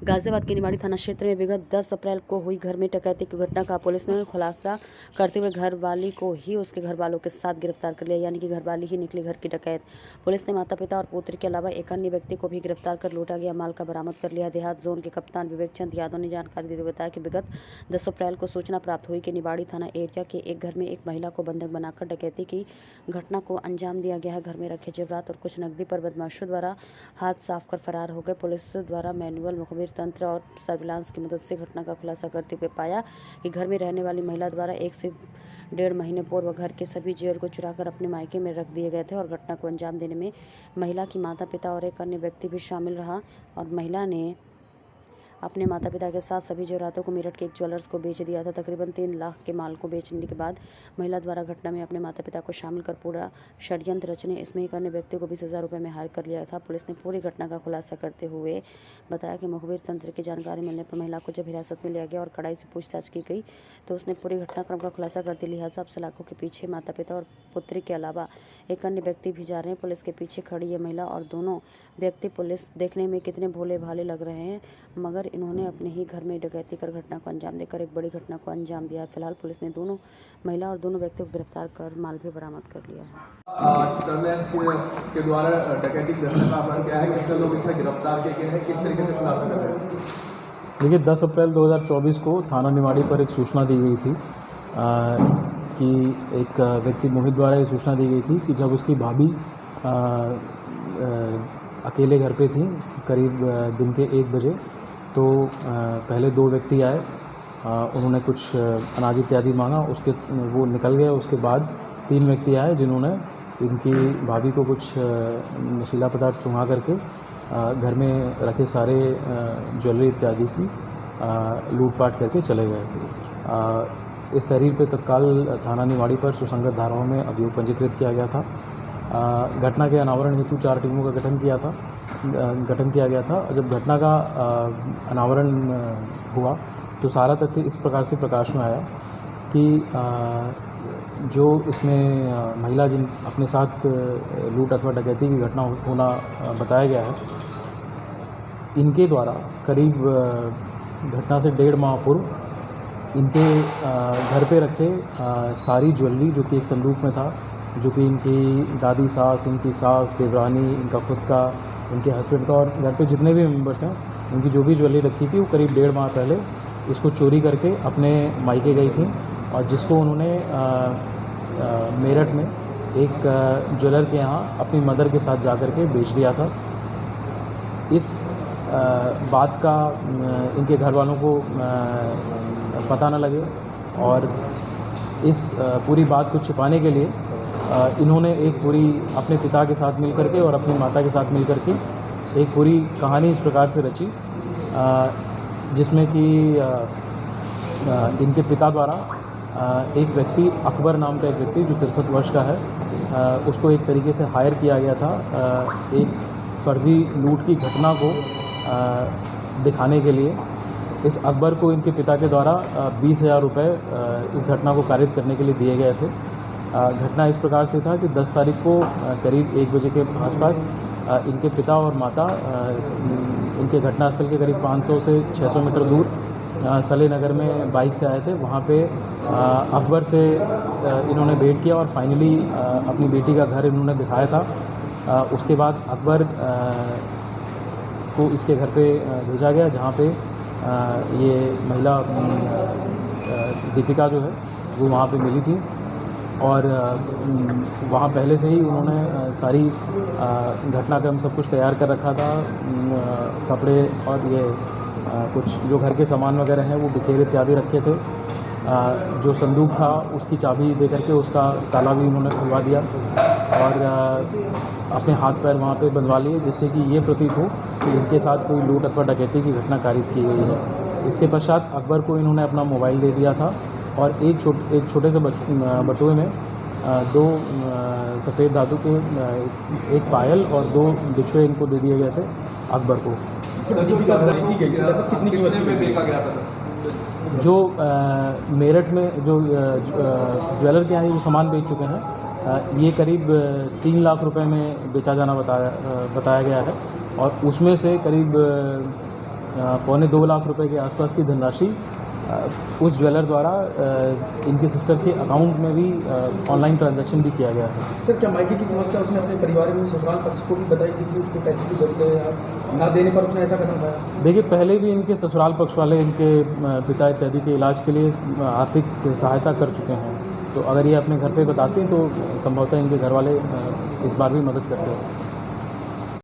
गाजियाबाद के निवाड़ी थाना क्षेत्र में विगत 10 अप्रैल को हुई घर में डकैती की घटना का पुलिस ने खुलासा करते हुए घर वाली को ही उसके घर वालों के साथ गिरफ्तार कर लिया, यानी कि घर वाली ही निकली घर की डकैत। पुलिस ने माता पिता और पुत्री के अलावा एक अन्य व्यक्ति को भी गिरफ्तार कर लूटा गया माल का बरामद कर लिया। देहात जोन के कप्तान विवेक चंद यादव ने जानकारी देते हुए बताया कि विगत 10 अप्रैल को सूचना प्राप्त हुई कि निवाड़ी थाना एरिया के एक घर में एक महिला को बंधक बनाकर डकैती की घटना को अंजाम दिया गया है। घर में रखे जेवरात और कुछ नकदी पर बदमाशों द्वारा हाथ साफ कर फरार हो गए। पुलिस द्वारा मैनुअल मुखबिर तंत्र और सर्विलांस की मदद से घटना का खुलासा करते हुए पाया कि घर में रहने वाली महिला द्वारा 1 से 1.5 महीने पूर्व घर के सभी जेवर को चुराकर अपने मायके में रख दिए गए थे और घटना को अंजाम देने में महिला की माता पिता और एक अन्य व्यक्ति भी शामिल रहा और महिला ने अपने माता पिता के साथ सभी जेवरातों को मेरठ के एक ज्वेलर्स को बेच दिया था। तकरीबन 3 लाख के माल को बेचने के बाद महिला द्वारा घटना में अपने माता पिता को शामिल कर पूरा षड्यंत्र रचने इसमें एक अन्य व्यक्ति को 20,000 रुपये में हायर कर लिया था। पुलिस ने पूरी घटना का खुलासा करते हुए बताया कि मुखबिर तंत्र की जानकारी मिलने पर महिला को जब हिरासत में लिया गया और कड़ाई से पूछताछ की गई तो उसने पूरी घटनाक्रम का खुलासा करते लिहाजा अब सलाखों के पीछे माता पिता और पुत्री के अलावा एक अन्य व्यक्ति भी जा रहे हैं। पुलिस के पीछे खड़ी ये महिला और दोनों व्यक्ति पुलिस देखने में कितने भोले भाले लग रहे हैं, मगर इन्होंने अपने ही घर में डकैती कर घटना को अंजाम देकर एक बड़ी घटना को अंजाम दिया है। फिलहाल पुलिस ने दोनों महिला और दोनों व्यक्तियों को गिरफ्तार कर माल भी बरामद कर लिया है। के द्वारा डकैती घटना का अपराध क्या है, कितने लोग इसमें गिरफ्तार किए गए हैं, किस तरीके से खुलासा कर रहे हैं? देखिए 10 अप्रैल 2024 को थाना निवाड़ी पर एक सूचना दी गई थी कि एक व्यक्ति मोहित द्वारा ये सूचना दी गई थी कि जब उसकी भाभी अकेले घर पे थी करीब दिन के 1 बजे तो पहले 2 व्यक्ति आए, उन्होंने कुछ अनाज इत्यादि मांगा, उसके वो निकल गए। उसके बाद 3 व्यक्ति आए जिन्होंने इनकी भाभी को कुछ नशीला पदार्थ सुंघा करके घर में रखे सारे ज्वेलरी इत्यादि की लूटपाट करके चले गए। इस तहरीर पे तत्काल थाना निवाड़ी पर सुसंगत धाराओं में अभियोग पंजीकृत किया गया था। घटना के अनावरण हेतु 4 टीमों का गठन किया गया था। जब घटना का अनावरण हुआ तो सारा तथ्य इस प्रकार से प्रकाश में आया कि जो इसमें महिला जिन अपने साथ लूट अथवा डकैती की घटना होना बताया गया है, इनके द्वारा करीब घटना से 1.5 माह पूर्व इनके घर पे रखे सारी ज्वेलरी जो कि एक संदूक में था, जो कि इनकी दादी सास, इनकी सास, देवरानी, इनका खुद का, इनके हस्बैंड का और घर पे जितने भी मेंबर्स हैं उनकी जो भी ज्वेलरी रखी थी वो करीब 1.5 माह पहले इसको चोरी करके अपने मायके गई थी और जिसको उन्होंने मेरठ में एक ज्वेलर के यहाँ अपनी मदर के साथ जाकर के बेच दिया था। इस बात का इनके घर वालों को पता न लगे और इस पूरी बात को छिपाने के लिए इन्होंने एक पूरी अपने पिता के साथ मिल करके और अपनी माता के साथ मिल करके एक पूरी कहानी इस प्रकार से रची जिसमें कि इनके पिता द्वारा एक व्यक्ति अकबर नाम का एक व्यक्ति जो 63 वर्ष का है, उसको एक तरीके से हायर किया गया था एक फर्जी लूट की घटना को दिखाने के लिए। इस अकबर को इनके पिता के द्वारा 20,000 रुपये इस घटना को कारित करने के लिए दिए गए थे। घटना इस प्रकार से था कि 10 तारीख को करीब 1 बजे के आसपास इनके पिता और माता इनके घटनास्थल के करीब 500 से 600 मीटर दूर सले नगर में बाइक से आए थे। वहाँ पे अकबर से इन्होंने भेंट किया और फाइनली अपनी बेटी का घर इन्होंने दिखाया था। उसके बाद अकबर को इसके घर पे भेजा गया जहाँ पे ये महिला दीपिका जो है वो वहाँ पे मिली थी और वहाँ पहले से ही उन्होंने सारी घटनाक्रम सब कुछ तैयार कर रखा था। कपड़े और ये कुछ जो घर के सामान वगैरह हैं वो बिखेर इत्यादि रखे थे। जो संदूक था उसकी चाबी दे करके उसका ताला भी उन्होंने खुलवा दिया और अपने हाथ पैर वहाँ पे बंधवा लिए जिससे कि ये प्रतीत हो कि इनके साथ कोई लूट अथवा डकैती की घटना कारित की गई है। इसके पश्चात अकबर को इन्होंने अपना मोबाइल दे दिया था और एक छोटे से बटुए में 2 सफ़ेद धातु के एक पायल और 2 बिछुए इनको दे दिए गए थे अकबर को। कितनी कीमत में बेचा गया था? जो मेरठ में जो ज्वेलर के यहाँ जो सामान बेच चुके हैं ये करीब 3 लाख रुपए में बेचा जाना बताया गया है और उसमें से करीब 2.25 लाख रुपए के आसपास की धनराशि उस ज्वेलर द्वारा इनकी सिस्टर के अकाउंट में भी ऑनलाइन ट्रांजैक्शन भी किया गया है। सर, क्या मायके की समस्या उसने अपने परिवार में ससुराल पक्ष को भी बताई थी कि उसको पैसे की जरूरत है, आप ना देने पर उसने ऐसा कदम उठाया? देखिए, पहले भी इनके ससुराल पक्ष वाले इनके पिता इत्यादि के इलाज के लिए आर्थिक सहायता कर चुके हैं, तो अगर ये अपने घर पे बताते हैं तो संभवतः इनके घर वाले इस बार भी मदद करते हैं।